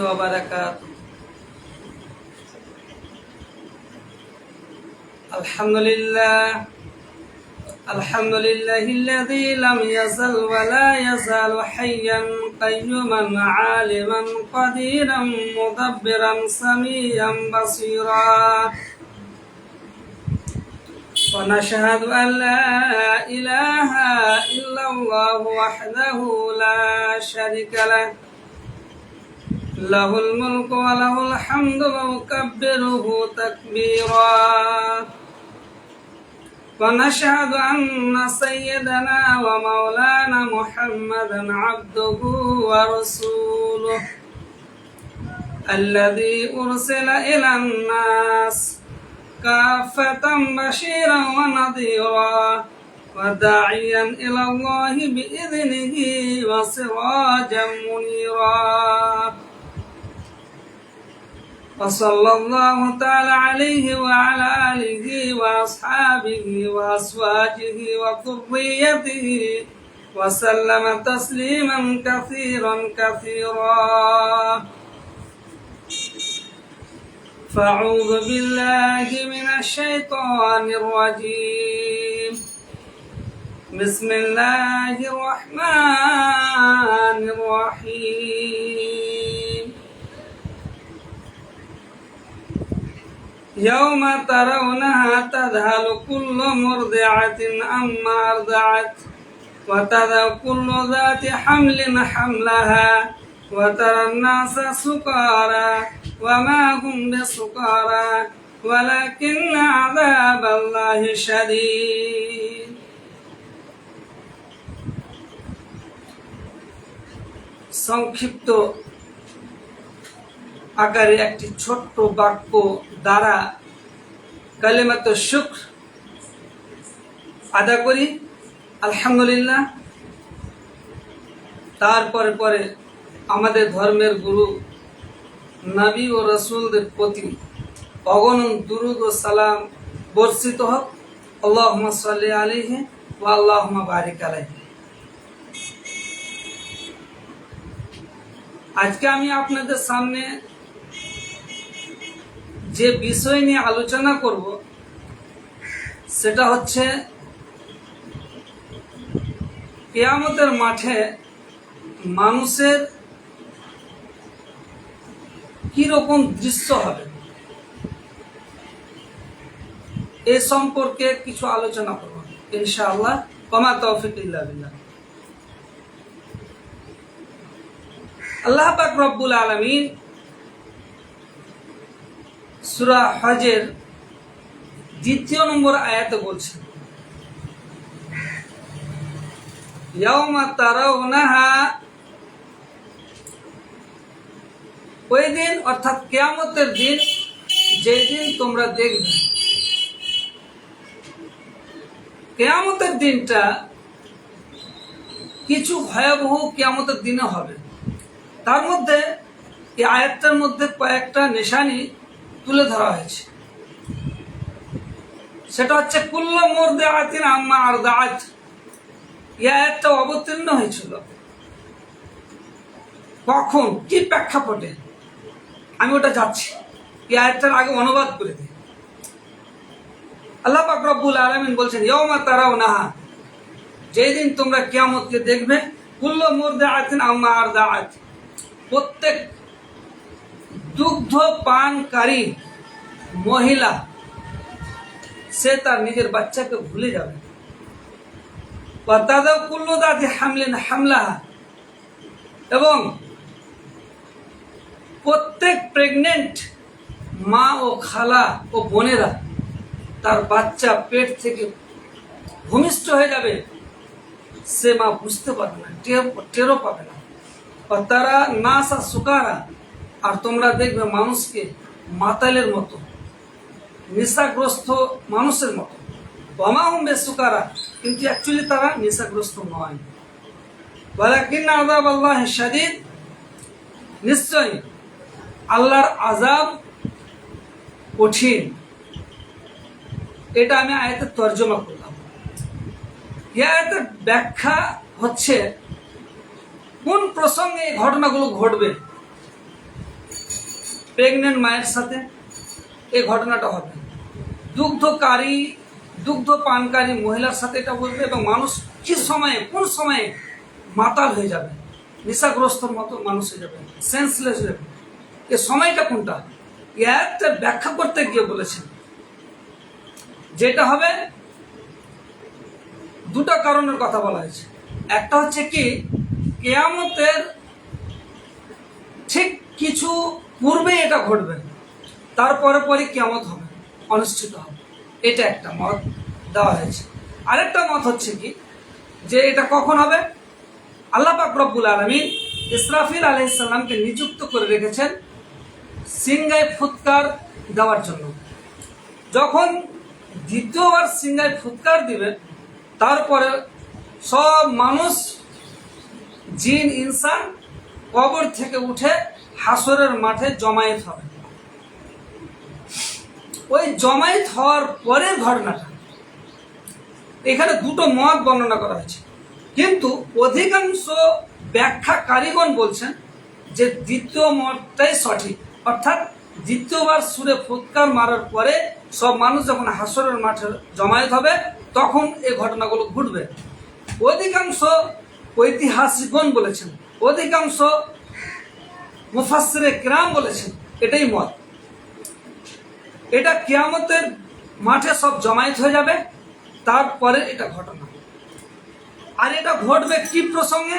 وبركاته. الحمد لله الذي لم يزل ولا يزال حيا قيوما عالما قديرا مدبرا سميعا بصيرا. ونشهد أن لا إله إلا الله وحده لا شريك له، له الملك وله الحمد ويكبره تكبيرا. ونشهد أن سيدنا ومولانا محمدا عبده ورسوله الذي أرسل إلى الناس كافة بشيرا ونذيرا وداعيا إلى الله بإذنه وسراجا منيرا. وصلى الله تعالى عليه وعلى آله وأصحابه وأزواجه وذريته وسلم تسليما كثيرا كثيرا. فأعوذ بالله من الشيطان الرجيم. بسم الله الرحمن الرحيم. يوم ترونها تذهل كل مرضعة عما أرضعت وتضع كل ذات حمل حملها وترى الناس سكارى وما هم بسكارى ولكن عذاب الله شديد. সংক্ষিপ্ত আকারে একটি ছোট্ট বাক্য দ্বারা কালিমাত শুকর আদা করি আলহামদুলিল্লাহ। তারপরে পরে আমাদের ধর্মের গুরু নবী ও রাসূলদের প্রতি অগণন দুরূদ ও সালাম বর্ষিত হোক। আল্লাহুম্মা সাল্লি আলাইহি ওয়া আল্লাহুম্মা বারিক আলাইহি। আজকে আমি আপনাদের সামনে যে বিষয় নিয়ে আলোচনা করব সেটা হচ্ছে কিয়ামতের মাঠে মানুষের কি রকম দৃশ্য হবে এ সম্পর্কে কিছু আলোচনা করব ইনশাআল্লাহ। ওমা তৌফিক ইল্লা বিল্লাহ। আল্লাহ পাক রব্বুল আলামিন সূরা হজের ২ নম্বর আয়াতে বলছেন, ইয়াউমা তারাউনাহা, ওই দিন অর্থাৎ কিয়ামতের দিন, যেদিন তোমরা দেখবে। কিয়ামতের দিনটা কিছু ভয়াবহ কিয়ামতের দিনে হবে। তার মধ্যে এই আয়াতটার মধ্যে কয়েকটা নিশানি তুলে ধরা হয়েছে। সেটা হচ্ছে কুল্লু মুরদিআতিন আম্মা আরদাআত। এই আয়াতটা অবতীর্ণ হয়েছিল কখন, কি প্রেক্ষাপটে, আমি ওটা যাচ্ছি। এই আয়াতটার আগে অনুবাদ করে দিই। আল্লাহ পাক রব্বুল আলামিন বলছেন, ইয়াউমা তারাউনাহা, যেদিন তোমরা কিয়ামতকে দেখবে, কুল্লু মুরদিআতিন আম্মা আরদাআত, প্রত্যেক দুগ্ধ পানকারী মহিলা সে তার নিজের বাচ্চাকে ভুলে যাবে। ওয়াতাদা কুল্লু যাতি হামলিন হামলাহা, এবং প্রত্যেক প্রেগনেন্ট মা ও খালা ও বোনেরা তার বাচ্চা পেট থেকে ভূমিষ্ঠ হয়ে যাবে। সে মা বুঝতে পারবে না, টেরও পাবে না। তারা নাসা সুকারা, আর তোমরা দেখবে মানুষকে মাতালের মতো, নেশাগ্রস্ত মানুষের মতো। ওয়ামা হুম বিসুকারা, কিন্তু অ্যাকচুয়ালি তারা নেশাগ্রস্ত নয়। ওয়ালাকিন আযাব আল্লাহি শাদীদ, নিশ্চয় আল্লাহর আযাব কঠিন। এটা আমি আয়াতের তর্জমা করলাম। এই আয়াতের ব্যাখ্যা হচ্ছে কোন প্রসঙ্গে এই ঘটনাগুলো ঘটবে প্রেগনেন্ট মায়ের সাথে এই ঘটনাটা হবে, দুগ্ধ পানকারী মহিলার সাথে এটা বলবে, এবং মানুষ কি সময়ে কোন সময়ে মাতাল হয়ে যাবে, নেশাগ্রস্তর মতো মানুষ হয়ে যাবে, সেন্সলেস হয়ে যাবে, এ সময়টা কোনটা একটা ব্যাখ্যা করতে গিয়ে বলেছেন। যেটা হবে দুটো কারণের কথা বলা হয়েছে। একটা হচ্ছে কি, কিয়ামতের ঠিক কিছু পূর্বে এটা ঘটবে, তারপরে পরে কিয়ামত হবে, অনুষ্ঠিত হবে, এটা একটা মত দেওয়া হয়েছে। আরেকটা মত হচ্ছে কি, যে এটা কখন হবে, আল্লাহ পাক রব্বুল আলামিন ইসরাফিল আলাইহিস সালামকে নিযুক্ত করে রেখেছেন সিংহায় ফুৎকার দেওয়ার জন্য। যখন দ্বিতীয়বার সিংহায় ফুৎকার দিবে, তারপরে সব মানুষ, জিন, ইনসান কবর থেকে উঠে হাসরের মাঠে জমায়েত হবে। ওই জমায়েত হওয়ার পরের ঘটনাটা, এখানে দুটো মত বর্ণনা করা হয়েছে, কিন্তু অধিকাংশ ব্যাখ্যাকারীগণ বলছেন যে দ্বিতীয় মতটাই সঠিক, অর্থাৎ দ্বিতীয়বার সুরে ফুৎকার মারার পরে সব মানুষ যখন হাসরের মাঠে জমায়েত হবে, তখন এই ঘটনাগুলো ঘটবে। অধিকাংশ ঐতিহাসিকগণ বলেছেন, অধিকাংশ মুফাসসিরে কিরাম বলেছেন এটাই মত। এটা কিয়ামতের মাঠে সব জমায়েত হয়ে যাবে, তারপরে এটা ঘটনা। আর এটা ঘটবে কি প্রসঙ্গে,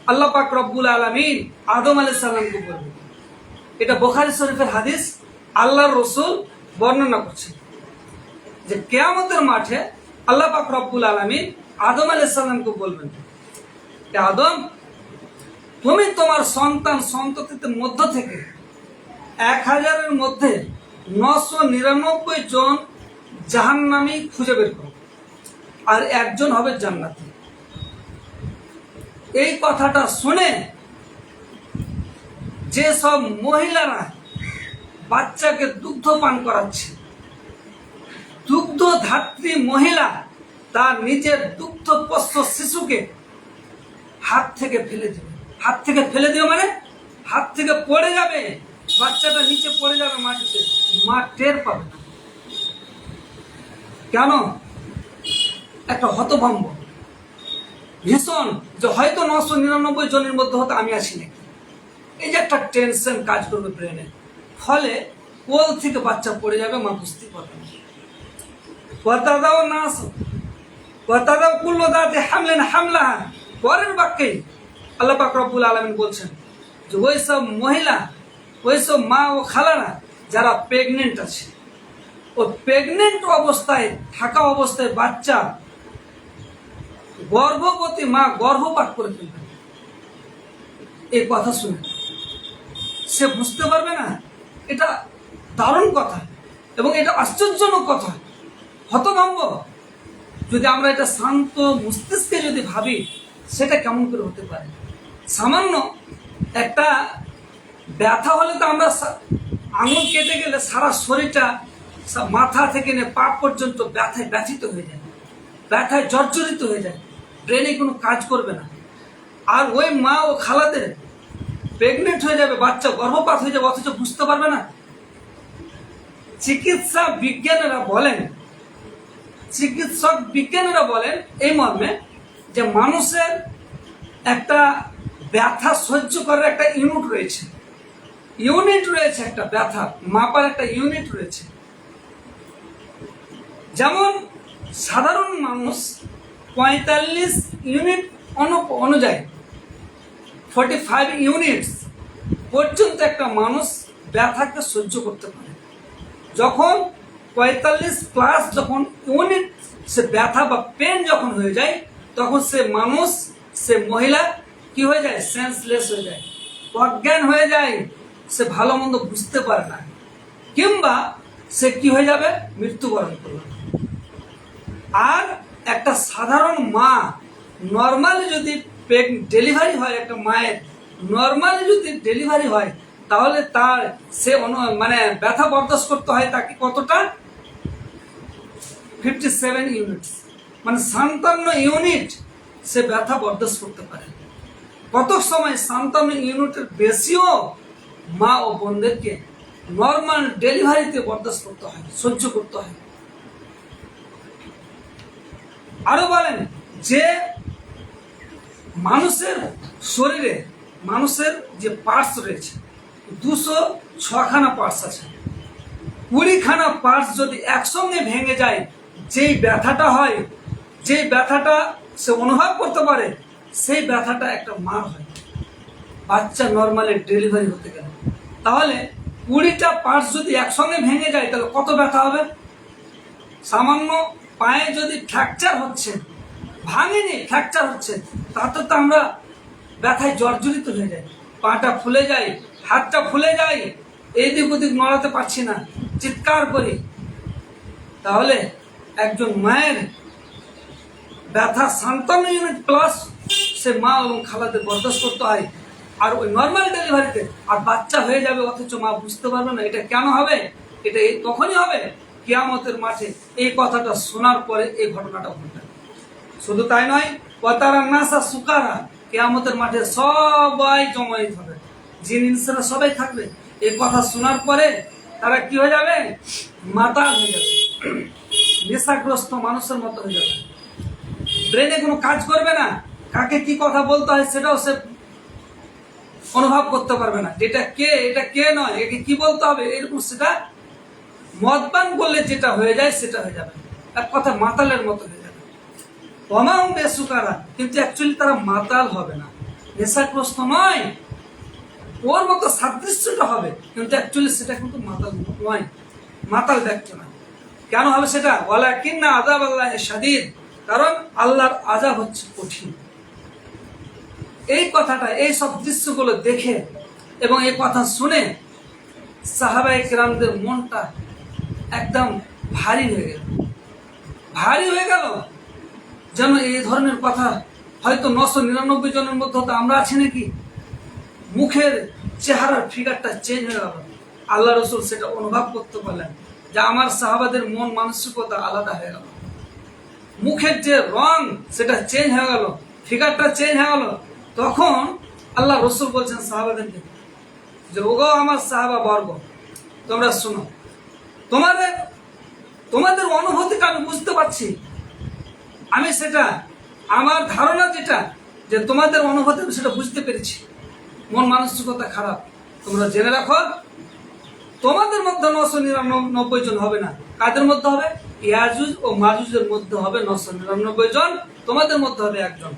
আল্লাহ পাক রব্বুল আলামিন আদম আলাইহিস সালামকে বলবে। এটা বুখারী শরীফের হাদিস, আল্লাহর রাসূল বর্ণনা করছেন যে কিয়ামতের মাঠে আল্লাহ পাক রব্বুল আলামিন আদম আলাইহিস সালামকে বলবেন, আদম, তুমি তোমার সন্তান সন্ততির মধ্য থেকে 1000-এর মধ্যে 999 জন জাহান্নামী খুঁজে বের করো, আর একজন হবে জান্নাতি। এই কথাটা শুনে যে সব মহিলারা বাচ্চাকে দুগ্ধ পান করাচ্ছে, দুগ্ধ ধাত্রী মহিলা তার নিজের দুগ্ধপোষ্য শিশুকে হাত থেকে ফেলে দেবে। হাত থেকে ফেলে দেবে মানে হাত থেকে পড়ে যাবে, বাচ্চাটা নিচে পড়ে যাবে মাটিতে, মা টের পাবে না। কেন? একটা হতভম্ব, ভীষণ, যে হয়তো 999 জনের মধ্যে হয়তো আমি আছি নাকি, এই যে একটা টেনশন কাজ করবে ব্রেনে, ফলে কোল থেকে বাচ্চা পড়ে যাবে, মা বুঝতে পারবে না। ওয়াতাদাও কুল্লু যাতি হামলিন হামলাহা, পরের বাক্যেই আল্লাহ পাক রব্বুল আলামিন বলছেন যে ওই সব মহিলা, ওই সব মা ও খালারা যারা প্রেগনেন্ট আছে, ও প্রেগনেন্ট অবস্থায় থাকা অবস্থায় বাচ্চা, গর্ভবতী মা গর্ভপাত করে ফেলবে। এই কথা শুনে সে বুঝতে পারবে না। এটা দারুণ কথা এবং এটা আশ্চর্যজনক কথা, হতভম্ব। যদি আমরা এটা শান্ত মস্তিষ্কে যদি ভাবি, সেটা কেমন করে হতে পারে? সামান্য একটা ব্যথা হলে তো আমরা আঙুল কেটে গেলে সারা শরীরটা, মাথা থেকে নিয়ে পা পর্যন্ত ব্যথায় ব্যথিত হয়ে যায়, ব্যথায় জর্জরিত হয়ে যায়, ব্রেনে কোনো কাজ করবে না। আর ওই মা ও খালাদের প্রেগনেন্ট হয়ে যাবে, বাচ্চা গর্ভপাত হয়ে যাবে, অথচ বুঝতে পারবে না। চিকিৎসক বিজ্ঞানীরা বলেন এই মর্মে যে মানুষের একটা ব্যথা সহ্য করার একটা ইউনিট রয়েছে, একটা ব্যথা মাপার একটা ইউনিট রয়েছে। যেমন সাধারণ মানুষ 45 ইউনিট অনুযায়ী 45 ইউনিটস পর্যন্ত একটা মানুষ ব্যথাকে সহ্য করতে পারে। যখন 45+ যখন ইউনিট সে ব্যথা বা পেন যখন হয়ে যায়, তখন সে মহিলা কি হয়ে যায়? সেন্সলেস হয়ে যায়, অজ্ঞান হয়ে যায়, সে ভালো মন্দ বুঝতে পারে না, কিংবা সে কি হয়ে যাবে? মৃত্যুবরণ করবে। আর একটা সাধারণ মা নর্মালি যদি ডেলিভারি হয়, একটা মায়ের নর্মালি যদি ডেলিভারি হয়, তাহলে সে ব্যথা বরদাস্ত করতে হয় তাকে কতটা? 57 ইউনিট, মানে 57 ইউনিট সে ব্যথা বরদাস্ত করতে পারে। কত সময় 57 ইউনিটের বেশিও মা ও বোনদেরকে নর্মাল ডেলিভারিতে বরদাস্ত করতে হয়, সহ্য করতে হয়। আরো বলেন যে মানুষের শরীরে মানুষের যে পার্টস রয়েছে 206খানা পার্টস আছে, 20খানা পার্টস যদি একসঙ্গে ভেঙে যায়, যেই ব্যথাটা হয়, যেই ব্যথাটা সে অনুভব করতে পারে, সেই ব্যথাটা একটা মার হয় বাচ্চা নর্মালি ডেলিভারি হতে গেলে। তাহলে 20টা পার্টস যদি একসঙ্গে ভেঙে যায় তাহলে কত ব্যথা হবে। সামান্য পায়ে যদি ফ্র্যাকচার হচ্ছে, ভাঙেনি ফ্র্যাকচার হচ্ছে, তাতে তো আমরা ব্যথায় জর্জরিত হয়ে যায়, পাটা ফুলে যায়, হাতটা ফুলে যায়, এদিক ওদিক নড়াতে পারছি না, চিৎকার করি। তাহলে একজন মায়ের ব্যথা 57 ইউনিট প্লাস সে মা এবং খালাদের বরদাস্ত করতে হয়। আর ওই নর্মাল ডেলিভারিতে আর বাচ্চা হয়ে যাবে, অথচ মা বুঝতে পারবে না। এটা কেন হবে? এটা তখনই হবে কিয়ামতের মাঠে এই কথাটা শোনার পরে এই ঘটনাটা ঘটবে। শুধু তাই নয়, ওয়াতারা নাসা সুকারা, কিয়ামতের মাঠে সবাই জমায়েত হবে, জিন ইনসানরা সবাই থাকবে। এই কথা শোনার পরে তারা কি হয়ে যাবে? মাতাল হয়ে যাবে, নেশাগ্রস্ত মানুষের মতো হয়ে যাবে, ব্রেনে কোনো কাজ করবে না, কাকে কি কথা বলতে হয় সেটাও সে অনুভব করতে পারবে না, এটা কে নয়, একে কি বলতে হবে, এরকম সেটা মদপান করলে যেটা হয়ে যায় সেটা হয়ে যাবে, এক কথা মাতালের মতো হয়ে যাবে। কমাও বেসুকারা, কিন্তু অ্যাকচুয়ালি তারা মাতাল হবে না, নেশাগ্রস্ত নয়, ওর মতো সাদৃশ্যটা হবে, কিন্তু অ্যাকচুয়ালি সেটা কিন্তু মাতাল নয়, মাতাল ব্যক্তি নয়। কেন হবে সেটা? ওয়ালাকিন্না আযাব আল্লাহি শাদীদ, কারণ আল্লাহর আযাব হচ্ছে কঠিন। এই কথাটা, এই সব দৃশ্যগুলো দেখে এবং এই কথা শুনে সাহাবায়ে কেরামদের মনটা একদম ভারী হয়ে গেল, ভারী হয়ে গেল। যেন এই ধরনের কথা হয়তো 999 জনের মধ্যে হয়তো আমরা আছি নাকি। মুখের চেহারার ফিগারটা চেঞ্জ হয়ে গেল। আল্লাহ রসুল সেটা অনুভব করতে পারলেন যে আমার সাহাবাদের মন মানসিকতা আলাদা হয়ে গেল, মুখের যে রং সেটা চেঞ্জ হয়ে গেল, ফিগারটা চেঞ্জ হয়ে গেল। তখন আল্লাহ রসুল বলছেন সাহাবাদেরকে যে ওগো আমার সাহাবা বর্গ, তোমরা শোনো, তোমাদের অনুভূতিটা আমি বুঝতে পারছি, আমি সেটা আমার ধারণা যেটা যে তোমাদের অনুভূতি আমি সেটা বুঝতে পেরেছি, মন মানসিকতা খারাপ। তোমরা জেনে রাখো তোমাদের মধ্যে 999 জন হবে না। কাদের মধ্যে হবে? ইয়াজুজ ও মাজুজের মধ্যে হবে 999 জন, তোমাদের মধ্যে হবে একজন।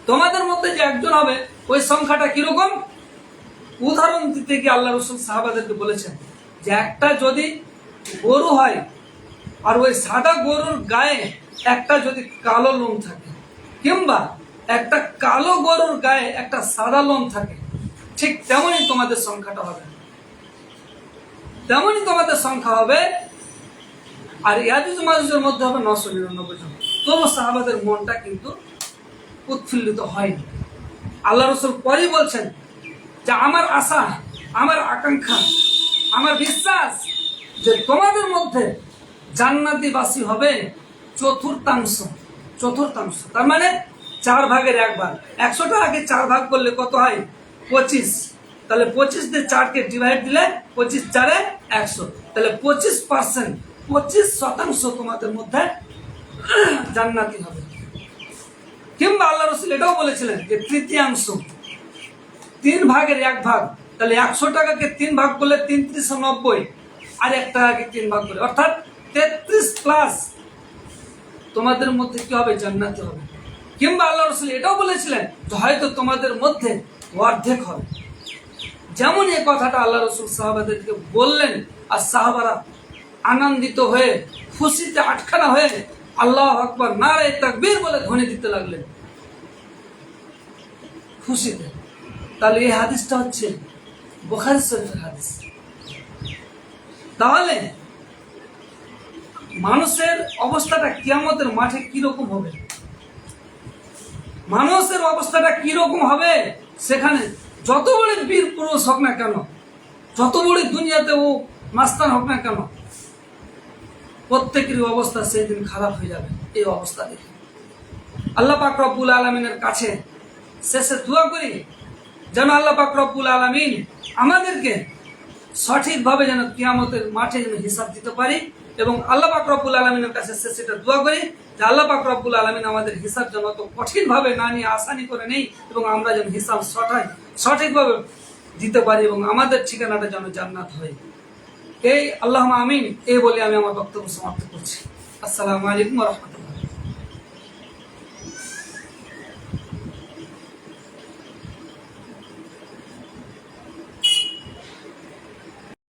তোমাদের মধ্যে যে একজন হবে ওই সংখ্যাটা কিরকম? উদাহরণ দিতে গিয়ে আল্লাহ রসুল সাহাবাদেরকে বলেছেন যে একটা যদি গরু হয় আর ওই সাদা গরুর গায়ে একটা যদি কালো লোম থাকে, কিংবা একটা কালো গরুর গায়ে একটা সাদা লোম থাকে, ঠিক তেমনই তোমাদের সংখ্যাটা হবে, তেমনই তোমাদের সংখ্যা হবে। আর ইয়াজুজ মাজুজের মধ্যে হবে 999 জন। তবু সাহাবাদের মনটা কিন্তু উৎফুল্লিত হয়নি। আল্লাহ রসুল পরেই বলছেন যে আমার আশা, আমার আকাঙ্ক্ষা, আমার বিশ্বাস যে তোমাদের মধ্যে জান্নাতীবাসী হবে চতুর্থাংশ। তার মানে 4 ভাগের 1 ভাগ। 100 টাকাকে 4 ভাগ করলে কত হয়? 25। তাহলে 25 দিয়ে 4কে ডিভাইড দিলে 25 4 100, তাহলে 25%, 25% তোমাদের মধ্যে জান্নাতি হবে। কিংবা আল্লাহ রসুল এটাও বলেছিলেন যে তৃতীয়াংশ, 3 ভাগের 1 ভাগ। তাহলে 100 টাকাকে 3 ভাগ করলে 3 × 90, আর 1 টাকাকে 3 ভাগ করে অর্থাৎ 33+ তোমাদের মধ্যে কি হবে? জান্নাতি হবে। কিংবা আল্লাহ রসুল এটাও বলেছিলেন যে হয়তো তোমাদের মধ্যে অর্ধেক হবে। যেমন এই কথাটা আল্লাহ রসুল সাহাবাদেরকে বললেন, আর সাহাবারা আনন্দিত হয়ে খুশিতে আটখানা হয়ে আল্লাহু আকবার নারে তাকবীর বলে ধ্বনি দিতে লাগলেন খুশিতে। তাহলে এই হাদিসটা হচ্ছে বুখারী শরীফের হাদিস। তাহলে মানুষের অবস্থাটা কিয়ামতের মাঠে কিরকম হবে, মানুষের অবস্থাটা কিরকম হবে, সেখানে যত বড় বীর পুরুষ হোক না কেন, যত বড় দুনিয়াতে ও মাস্তান হোক না কেন, প্রত্যেকেরই অবস্থা সেদিন খারাপ হয়ে যাবে। এই অবস্থা দেখে আল্লাহ পাক রব্বুল আলামিনের কাছে শেষে দোয়া করি যেন আল্লাহ পাক রব্বুল আলামিন আমাদেরকে সঠিকভাবে যেন কিয়ামতের মাঠে যেন হিসাব দিতে পারি, এবং আল্লাহ পাক রব্বুল আলামিনের কাছে সেটা দোয়া করি যে আল্লাহ পাক রব্বুল আলামিন আমাদের হিসাব যেন অত কঠিনভাবে না নিয়ে আসানি করে নেই, এবং আমরা যেন হিসাব সঠিকভাবে দিতে পারি, এবং আমাদের ঠিকানাটা যেন জান্নাত হয়। এই আল্লাহুম্মা আমিন এই বলে আমি আমার বক্তব্য সমাপ্ত করছি। আসসালামু আলাইকুম ওয়া রাহমাতুল্লাহ।